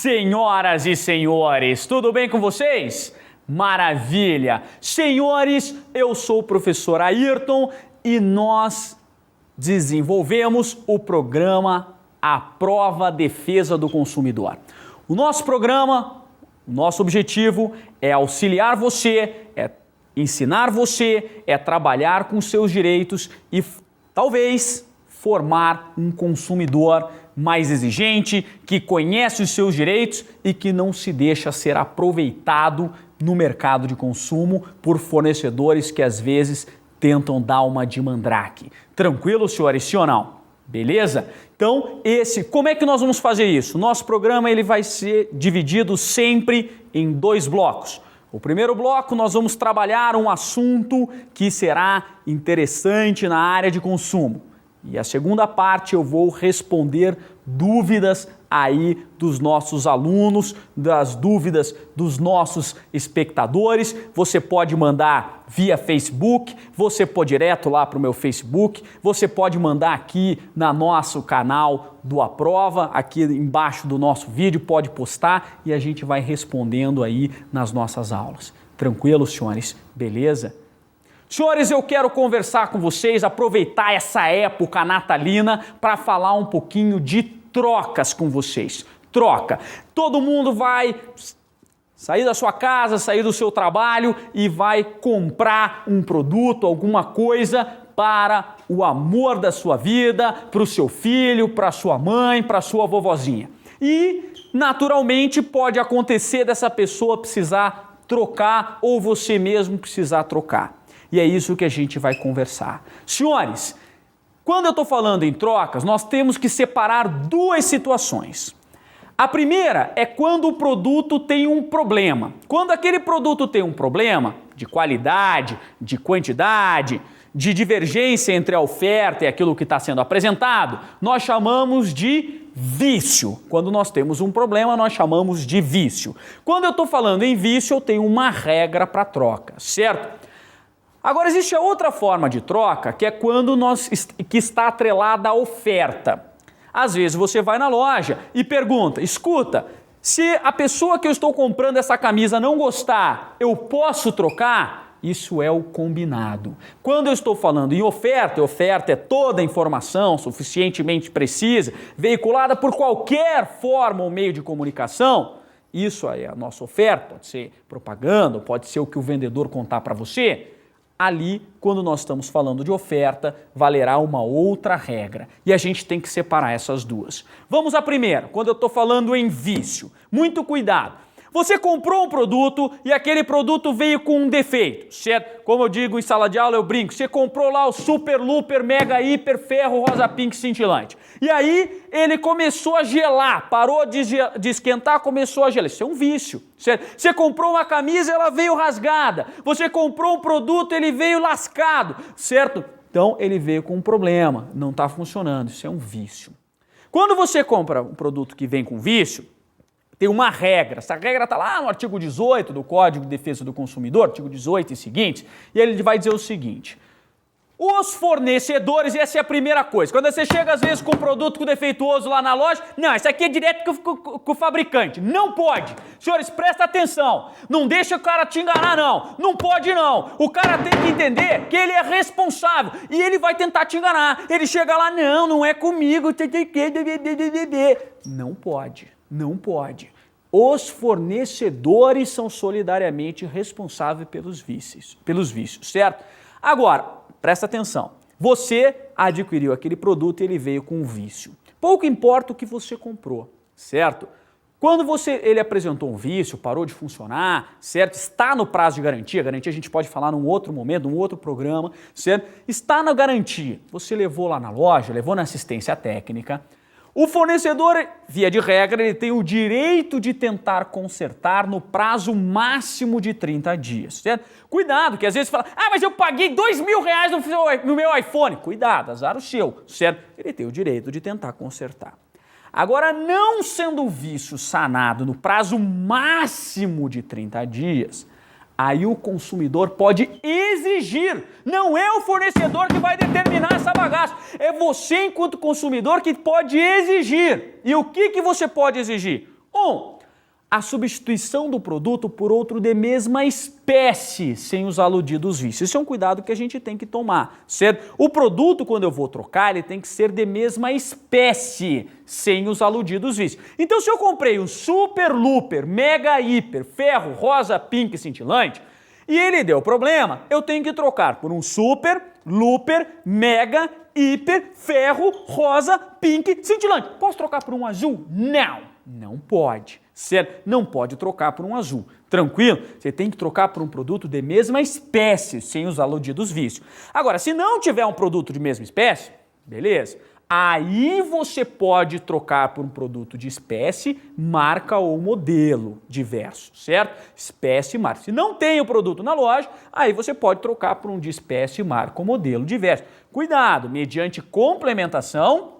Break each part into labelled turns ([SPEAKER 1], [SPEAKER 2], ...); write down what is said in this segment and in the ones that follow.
[SPEAKER 1] senhoras e senhores, tudo bem com vocês? Maravilha! Senhores, eu sou o professor Ayrton e nós desenvolvemos o programa A Prova Defesa do Consumidor. O nosso programa, o nosso objetivo é auxiliar você, é ensinar você, é trabalhar com seus direitos e talvez formar um consumidor mais exigente, que conhece os seus direitos e que não se deixa ser aproveitado no mercado de consumo por fornecedores que às vezes tentam dar uma de mandrake. Tranquilo, senhores? Sim ou não? Beleza? Então, como é que nós vamos fazer isso? Nosso programa ele vai ser dividido sempre em 2 blocos. O primeiro bloco nós vamos trabalhar um assunto que será interessante na área de consumo. E a segunda parte eu vou responder dúvidas aí dos nossos alunos, das dúvidas dos nossos espectadores. Você pode mandar via Facebook, você pode direto lá para o meu Facebook, você pode mandar aqui no nosso canal do A Prova, aqui embaixo do nosso vídeo, pode postar e a gente vai respondendo aí nas nossas aulas. Tranquilo, senhores? Beleza? Senhores, eu quero conversar com vocês, aproveitar essa época natalina para falar um pouquinho de trocas com vocês. Troca. Todo mundo vai sair da sua casa, sair do seu trabalho e vai comprar um produto, alguma coisa para o amor da sua vida, para o seu filho, para a sua mãe, para a sua vovozinha. E, naturalmente, pode acontecer dessa pessoa precisar trocar ou você mesmo precisar trocar. E é isso que a gente vai conversar. Senhores, quando eu estou falando em trocas, nós temos que separar 2 situações. A primeira é quando o produto tem um problema. Quando aquele produto tem um problema de qualidade, de quantidade, de divergência entre a oferta e aquilo que está sendo apresentado, nós chamamos de vício. Quando nós temos um problema, nós chamamos de vício. Quando eu estou falando em vício, eu tenho uma regra para troca, certo? Agora, existe a outra forma de troca, que é quando que está atrelada à oferta. Às vezes você vai na loja e pergunta, escuta, se a pessoa que eu estou comprando essa camisa não gostar, eu posso trocar? Isso é o combinado. Quando eu estou falando em oferta é toda a informação suficientemente precisa, veiculada por qualquer forma ou meio de comunicação. Isso aí é a nossa oferta, pode ser propaganda, pode ser o que o vendedor contar para você. Ali, quando nós estamos falando de oferta, valerá uma outra regra. E a gente tem que separar essas 2. Vamos à primeira, quando eu estou falando em vício. Muito cuidado. Você comprou um produto e aquele produto veio com um defeito, certo? Como eu digo em sala de aula, eu brinco. Você comprou lá o Super, Luper, Mega, Hiper, Ferro, Rosa Pink cintilante. E aí ele começou a gelar, parou de esquentar, começou a gelar. Isso é um vício, certo? Você comprou uma camisa, ela veio rasgada. Você comprou um produto, ele veio lascado, certo? Então ele veio com um problema, não está funcionando. Isso é um vício. Quando você compra um produto que vem com vício, tem uma regra, essa regra está lá no artigo 18 do Código de Defesa do Consumidor, artigo 18 e seguintes, e ele vai dizer o seguinte, os fornecedores, essa é a primeira coisa, quando você chega às vezes com um produto defeituoso lá na loja, não, isso aqui é direto com o fabricante, não pode, senhores, presta atenção, não deixa o cara te enganar não pode não, o cara tem que entender que ele é responsável e ele vai tentar te enganar, ele chega lá, não é comigo, não pode. Não pode. Os fornecedores são solidariamente responsáveis pelos vícios, certo? Agora, presta atenção. Você adquiriu aquele produto e ele veio com um vício. Pouco importa o que você comprou, certo? Quando ele apresentou um vício, parou de funcionar, certo? Está no prazo de garantia a gente pode falar num outro momento, num outro programa, certo? Está na garantia. Você levou lá na loja, levou na assistência técnica. O fornecedor, via de regra, ele tem o direito de tentar consertar no prazo máximo de 30 dias, certo? Cuidado, que às vezes fala, mas eu paguei R$2.000 no meu iPhone. Cuidado, azar o seu, certo? Ele tem o direito de tentar consertar. Agora, não sendo o vício sanado no prazo máximo de 30 dias, aí o consumidor pode exigir, não é o fornecedor que vai determinar essa bagaça, é você enquanto consumidor que pode exigir. E o que você pode exigir? 1. A substituição do produto por outro de mesma espécie, sem os aludidos vícios. Esse é um cuidado que a gente tem que tomar, certo? O produto, quando eu vou trocar, ele tem que ser de mesma espécie, sem os aludidos vícios. Então, se eu comprei um super, looper, mega, hiper, ferro, rosa, pink, cintilante, e ele deu problema, eu tenho que trocar por um super, looper, mega, hiper, ferro, rosa, pink, cintilante. Posso trocar por um azul? Não pode. Certo? Não pode trocar por um azul. Tranquilo? Você tem que trocar por um produto de mesma espécie, sem os aludidos vícios. Agora, se não tiver um produto de mesma espécie, beleza? Aí você pode trocar por um produto de espécie, marca ou modelo diverso, certo? Espécie e marca. Se não tem o produto na loja, aí você pode trocar por um de espécie, marca ou modelo diverso. Cuidado, mediante complementação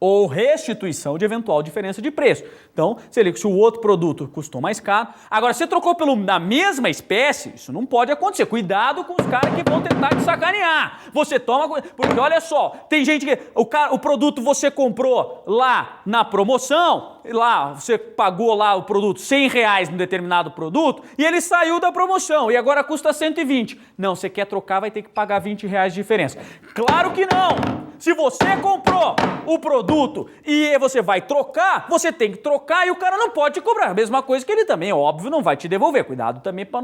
[SPEAKER 1] ou restituição de eventual diferença de preço. Então, se o outro produto custou mais caro, agora você trocou na mesma espécie, isso não pode acontecer. Cuidado com os caras que vão tentar te sacanear. Você toma, porque olha só, tem gente que o produto você comprou lá na promoção, lá você pagou lá o produto R$100 num determinado produto e ele saiu da promoção e agora custa 120. Não, você quer trocar, vai ter que pagar R$20 de diferença. Claro que não! Se você comprou o produto e você vai trocar, você tem que trocar e o cara não pode te cobrar. A mesma coisa que ele também, óbvio, não vai te devolver. Cuidado também para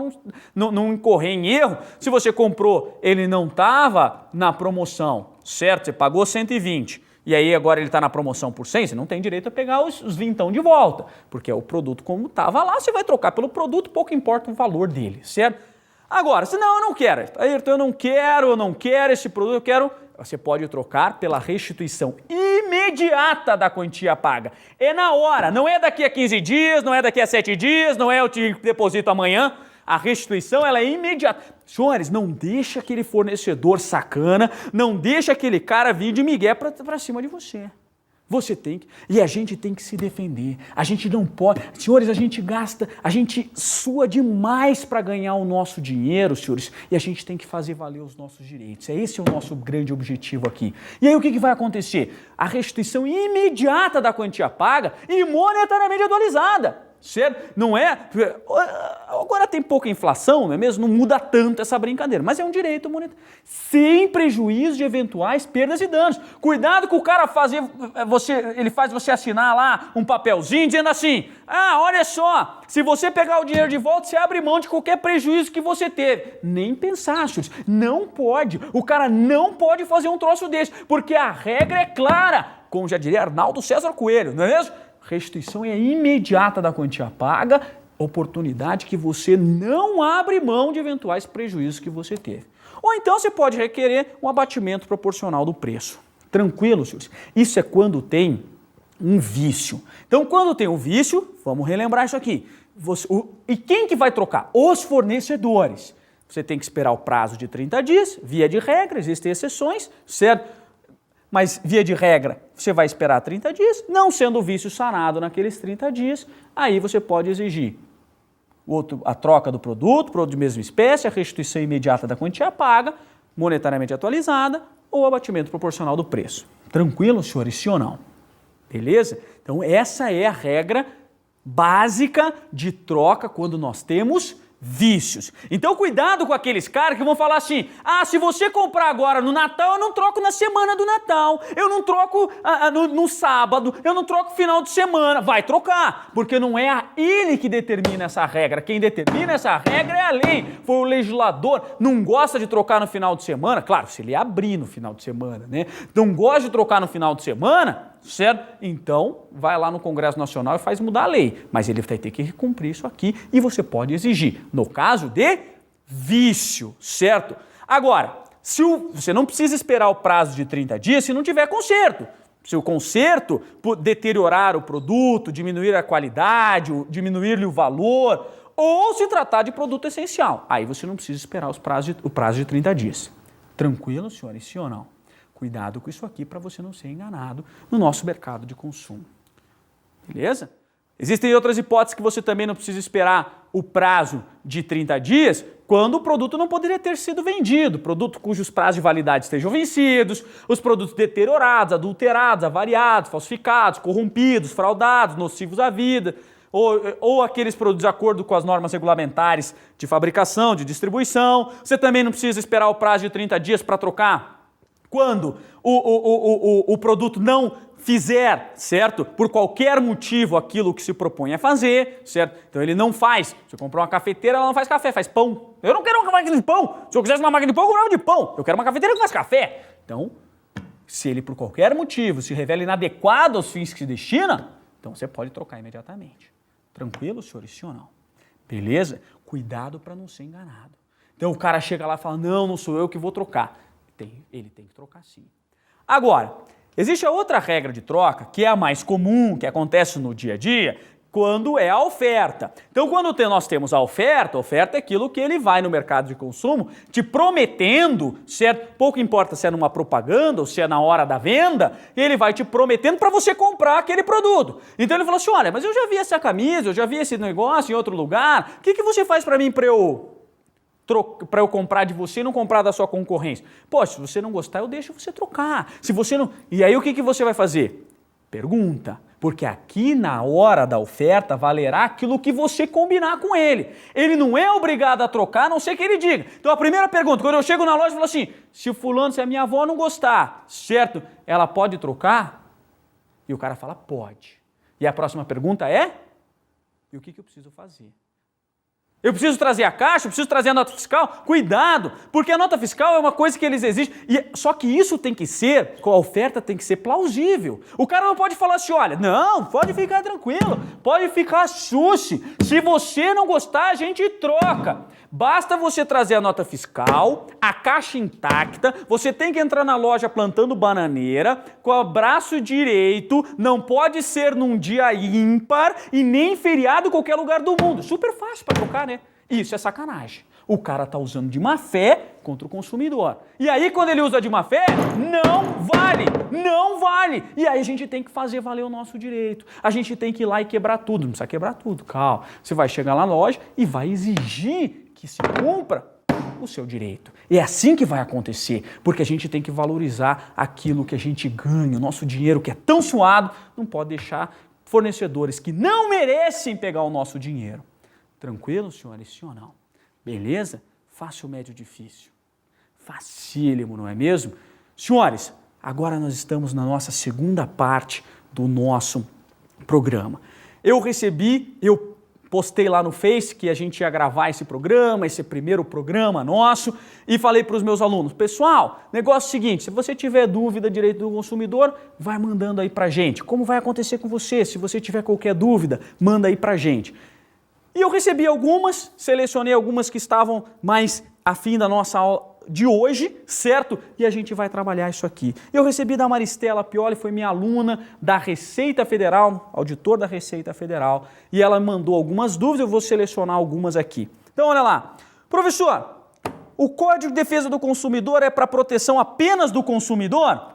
[SPEAKER 1] não incorrer em erro. Se você comprou, ele não estava na promoção, certo? Você pagou 120 e aí agora ele está na promoção por 100, você não tem direito a pegar os vintão de volta, porque é o produto como estava lá, você vai trocar pelo produto, pouco importa o valor dele, certo? Agora, se não, eu não quero. Ayrton, eu não quero esse produto, eu quero... Você pode trocar pela restituição imediata da quantia paga. É na hora, não é daqui a 15 dias, não é daqui a 7 dias, não é eu te deposito amanhã. A restituição ela é imediata. Senhores, não deixa aquele fornecedor sacana, não deixa aquele cara vir de migué para cima de você. Você tem que, e a gente tem que se defender. A gente não pode, senhores, a gente sua demais para ganhar o nosso dinheiro, senhores, e a gente tem que fazer valer os nossos direitos. Esse é o nosso grande objetivo aqui. E aí o que vai acontecer? A restituição imediata da quantia paga e monetariamente atualizada. Certo? Não é... Agora tem pouca inflação, não é mesmo? Não muda tanto essa brincadeira, mas é um direito monetário. Sem prejuízo de eventuais perdas e danos. Cuidado com o cara ele faz você assinar lá um papelzinho dizendo assim, olha só, se você pegar o dinheiro de volta, você abre mão de qualquer prejuízo que você teve. Nem pensar, senhores. Não pode. O cara não pode fazer um troço desse, porque a regra é clara, como já diria Arnaldo César Coelho, não é mesmo? Restituição é imediata da quantia paga, oportunidade que você não abre mão de eventuais prejuízos que você teve. Ou então você pode requerer um abatimento proporcional do preço. Tranquilo, senhores? Isso é quando tem um vício. Então, quando tem um vício, vamos relembrar isso aqui. E quem que vai trocar? Os fornecedores. Você tem que esperar o prazo de 30 dias, via de regra, existem exceções, certo? Mas, via de regra, você vai esperar 30 dias, não sendo o vício sanado naqueles 30 dias, aí você pode exigir a troca do produto de mesma espécie, a restituição imediata da quantia paga, monetariamente atualizada, ou abatimento proporcional do preço. Tranquilo, senhores? Sim ou não? Beleza? Então, essa é a regra básica de troca quando nós temos vícios. Então cuidado com aqueles caras que vão falar assim, se você comprar agora no Natal, eu não troco na semana do Natal, eu não troco no sábado, eu não troco final de semana. Vai trocar, porque não é ele que determina essa regra. Quem determina essa regra é a lei. Foi o legislador. Não gosta de trocar no final de semana? Claro, se ele abrir no final de semana, né? Não gosta de trocar no final de semana, certo? Então, vai lá no Congresso Nacional e faz mudar a lei. Mas ele vai ter que cumprir isso aqui e você pode exigir, no caso de vício, certo? Agora, você não precisa esperar o prazo de 30 dias se não tiver conserto. Se o conserto deteriorar o produto, diminuir a qualidade, diminuir-lhe o valor, ou se tratar de produto essencial. Aí você não precisa esperar o prazo de 30 dias. Tranquilo, senhores? Sim ou não? Cuidado com isso aqui para você não ser enganado no nosso mercado de consumo. Beleza? Existem outras hipóteses que você também não precisa esperar o prazo de 30 dias quando o produto não poderia ter sido vendido, produto cujos prazos de validade estejam vencidos, os produtos deteriorados, adulterados, avariados, falsificados, corrompidos, fraudados, nocivos à vida. ou aqueles produtos de acordo com as normas regulamentares de fabricação, de distribuição. Você também não precisa esperar o prazo de 30 dias para trocar quando o produto não fizer, certo? Por qualquer motivo aquilo que se propõe a fazer, certo? Então ele não faz. Você comprou uma cafeteira, ela não faz café, faz pão. Eu não quero uma máquina de pão. Se eu quisesse uma máquina de pão, eu comprava de pão. Eu quero uma cafeteira que faz café. Então, se ele por qualquer motivo se revela inadequado aos fins que se destina, então você pode trocar imediatamente. Tranquilo, senhores? Sim ou não? Beleza? Cuidado para não ser enganado. Então o cara chega lá e fala, não sou eu que vou trocar. Ele tem que trocar sim. Agora, existe a outra regra de troca, que é a mais comum, que acontece no dia a dia, quando é a oferta. Então, quando nós temos a oferta é aquilo que ele vai no mercado de consumo te prometendo, certo? Pouco importa se é numa propaganda ou se é na hora da venda, ele vai te prometendo para você comprar aquele produto. Então ele fala assim, olha, mas eu já vi essa camisa, eu já vi esse negócio em outro lugar, o que você faz para mim para eu comprar de você e não comprar da sua concorrência? Pô, se você não gostar, eu deixo você trocar. Se você não... E aí o que você vai fazer? Pergunta. Porque aqui na hora da oferta valerá aquilo que você combinar com ele. Ele não é obrigado a trocar, a não ser que ele diga. Então a primeira pergunta, quando eu chego na loja, eu falo assim, se a minha avó não gostar, certo? Ela pode trocar? E o cara fala, pode. E a próxima pergunta é, e o que eu preciso fazer? Eu preciso trazer a caixa, eu preciso trazer a nota fiscal? Cuidado, porque a nota fiscal é uma coisa que eles exigem, só que isso tem que ser, a oferta tem que ser plausível. O cara não pode falar assim, olha, não, pode ficar tranquilo, pode ficar sushi, se você não gostar, a gente troca. Basta você trazer a nota fiscal, a caixa intacta, você tem que entrar na loja plantando bananeira, com o braço direito, não pode ser num dia ímpar e nem feriado em qualquer lugar do mundo. Super fácil para trocar, né? Isso é sacanagem. O cara está usando de má fé contra o consumidor. E aí, quando ele usa de má fé, não vale. E aí a gente tem que fazer valer o nosso direito. A gente tem que ir lá e quebrar tudo. Não precisa quebrar tudo, calma. Você vai chegar lá na loja e vai exigir que se cumpra o seu direito. É assim que vai acontecer, porque a gente tem que valorizar aquilo que a gente ganha, o nosso dinheiro que é tão suado, não pode deixar fornecedores que não merecem pegar o nosso dinheiro. Tranquilo, senhores? Sim ou não? Beleza? Fácil, médio, difícil. Facílimo, não é mesmo? Senhores, agora nós estamos na nossa segunda parte do nosso programa. Eu postei lá no Face que a gente ia gravar esse programa, esse primeiro programa nosso, e falei para os meus alunos, pessoal, negócio é o seguinte, se você tiver dúvida direito do consumidor, vai mandando aí para a gente. Como vai acontecer com você? Se você tiver qualquer dúvida, manda aí para a gente. E eu recebi algumas, selecionei algumas que estavam mais afim da nossa aula de hoje, certo? E a gente vai trabalhar isso aqui. Eu recebi da Maristela Pioli, foi minha aluna da Receita Federal, auditor da Receita Federal, e ela mandou algumas dúvidas, eu vou selecionar algumas aqui. Então, olha lá. Professor, o Código de Defesa do Consumidor é para proteção apenas do consumidor?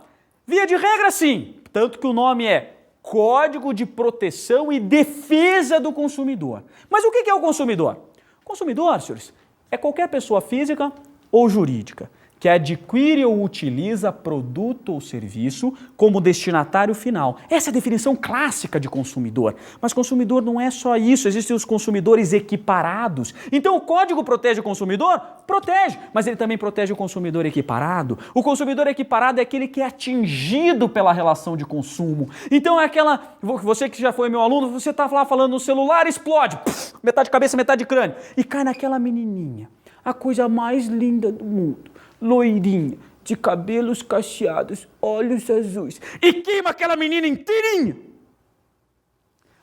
[SPEAKER 1] Via de regra, sim. Tanto que o nome é Código de Proteção e Defesa do Consumidor. Mas o que é o consumidor? O consumidor, senhores, é qualquer pessoa física ou jurídica que adquire ou utiliza produto ou serviço como destinatário final. Essa é a definição clássica de consumidor. Mas consumidor não é só isso, existem os consumidores equiparados. Então o Código protege o consumidor? Protege, mas ele também protege o consumidor equiparado. O consumidor equiparado é aquele que é atingido pela relação de consumo. Então é aquela, você que já foi meu aluno, você está lá falando no celular, explode, metade cabeça, metade crânio, e cai naquela menininha, a coisa mais linda do mundo. Loirinha, de cabelos cacheados, olhos azuis, e queima aquela menina inteirinha.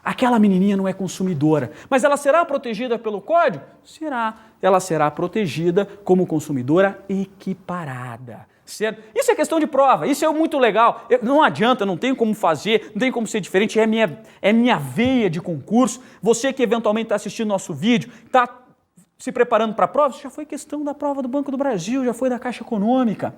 [SPEAKER 1] Aquela menininha não é consumidora, mas ela será protegida pelo código? Será. Ela será protegida como consumidora equiparada. Certo? Isso é questão de prova, isso é muito legal. Não adianta, não tem como fazer, não tem como ser diferente, é minha veia de concurso. Você que eventualmente está assistindo nosso vídeo, está se preparando para a prova, isso já foi questão da prova do Banco do Brasil, já foi da Caixa Econômica.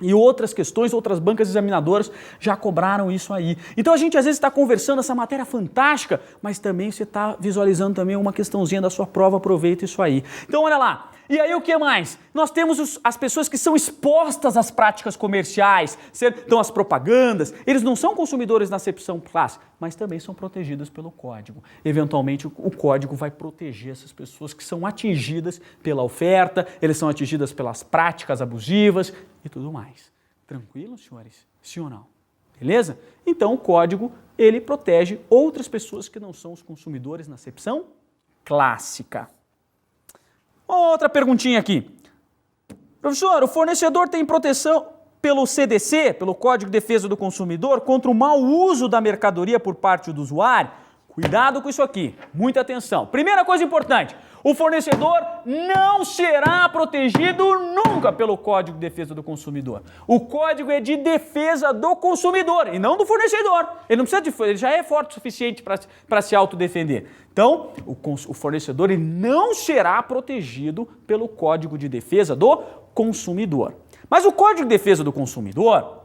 [SPEAKER 1] E outras questões, outras bancas examinadoras já cobraram isso aí. Então a gente às vezes está conversando essa matéria fantástica, mas também você está visualizando também uma questãozinha da sua prova, aproveita isso aí. Então olha lá, E aí o que mais? Nós temos as pessoas que são expostas às práticas comerciais, então as propagandas, eles não são consumidores na acepção clássica, mas também são protegidos pelo código. Eventualmente o código vai proteger essas pessoas que são atingidas pela oferta, eles são atingidas pelas práticas abusivas e tudo mais. Tranquilo, senhores? Sim ou não? Beleza? Então o código, ele protege outras pessoas que não são os consumidores na acepção clássica. Outra perguntinha aqui. Professor, o fornecedor tem proteção pelo CDC, pelo Código de Defesa do Consumidor, contra o mau uso da mercadoria por parte do usuário? Cuidado com isso aqui, muita atenção. Primeira coisa importante, o fornecedor não será protegido nunca pelo Código de Defesa do Consumidor. O código é de defesa do consumidor e não do fornecedor. Ele não precisa ele já é forte o suficiente para se autodefender. Então, o fornecedor ele não será protegido pelo Código de Defesa do Consumidor. Mas o Código de Defesa do Consumidor,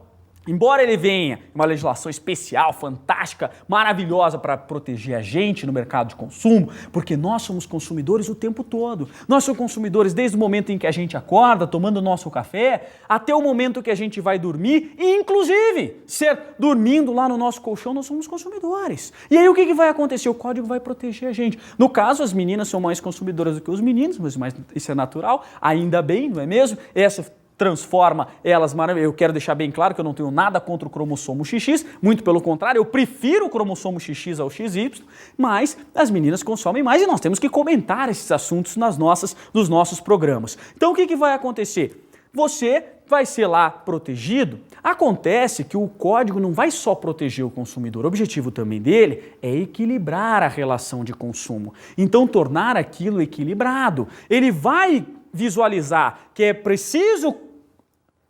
[SPEAKER 1] embora ele venha uma legislação especial, fantástica, maravilhosa para proteger a gente no mercado de consumo, porque nós somos consumidores o tempo todo. Nós somos consumidores desde o momento em que a gente acorda, tomando o nosso café, até o momento que a gente vai dormir, e inclusive, dormindo lá no nosso colchão, nós somos consumidores. E aí o que vai acontecer? O código vai proteger a gente. No caso, as meninas são mais consumidoras do que os meninos, mas isso é natural, ainda bem, não é mesmo? Essa transforma elas maravilhosas. Eu quero deixar bem claro que eu não tenho nada contra o cromossomo XX, muito pelo contrário, eu prefiro o cromossomo XX ao XY, mas as meninas consomem mais e nós temos que comentar esses assuntos nos nossos programas. Então o que vai acontecer? Você vai ser lá protegido. Acontece que o código não vai só proteger o consumidor, o objetivo também dele é equilibrar a relação de consumo. Então tornar aquilo equilibrado. Ele vai visualizar que é preciso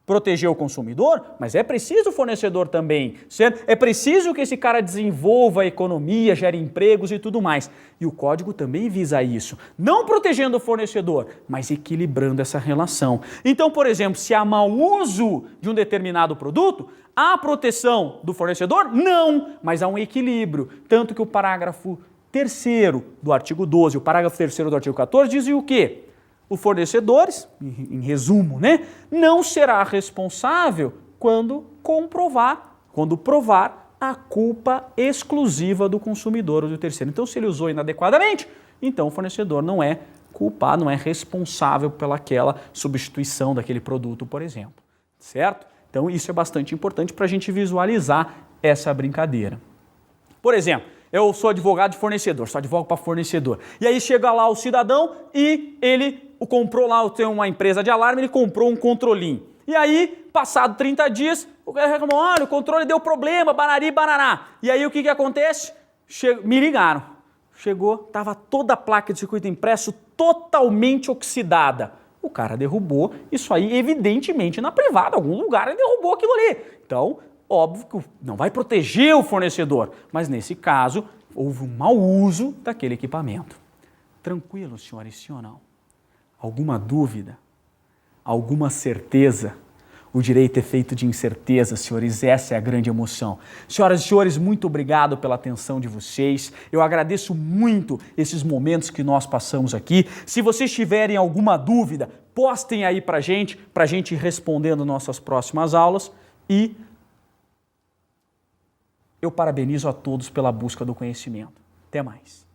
[SPEAKER 1] proteger o consumidor, mas é preciso o fornecedor também, certo? É preciso que esse cara desenvolva a economia, gere empregos e tudo mais. E o código também visa isso, não protegendo o fornecedor, mas equilibrando essa relação. Então, por exemplo, se há mau uso de um determinado produto, há proteção do fornecedor? Não, mas há um equilíbrio. Tanto que o parágrafo 3º do artigo 12 e o parágrafo 3º do artigo 14 dizem o quê? O fornecedor, em resumo, não será responsável quando provar a culpa exclusiva do consumidor ou do terceiro. Então, se ele usou inadequadamente, então o fornecedor não é culpado, não é responsável pelaquela substituição daquele produto, por exemplo. Certo? Então, isso é bastante importante para a gente visualizar essa brincadeira. Por exemplo, eu sou advogado de fornecedor, sou advogado para fornecedor. E aí chega lá o cidadão e ele comprou lá, tem uma empresa de alarme, ele comprou um controlinho. E aí, passado 30 dias, o cara reclamou, olha, o controle deu problema, barari, barará. E aí o que acontece? Me ligaram. Chegou, estava toda a placa de circuito impresso totalmente oxidada. O cara derrubou isso aí, evidentemente, na privada, algum lugar ele derrubou aquilo ali. Então, óbvio que não vai proteger o fornecedor, mas nesse caso, houve um mau uso daquele equipamento. Tranquilo, senhores, sim ou não? Alguma dúvida? Alguma certeza? O direito é feito de incerteza, senhores, essa é a grande emoção. Senhoras e senhores, muito obrigado pela atenção de vocês. Eu agradeço muito esses momentos que nós passamos aqui. Se vocês tiverem alguma dúvida, postem aí pra gente ir respondendo nossas próximas aulas. E eu parabenizo a todos pela busca do conhecimento. Até mais.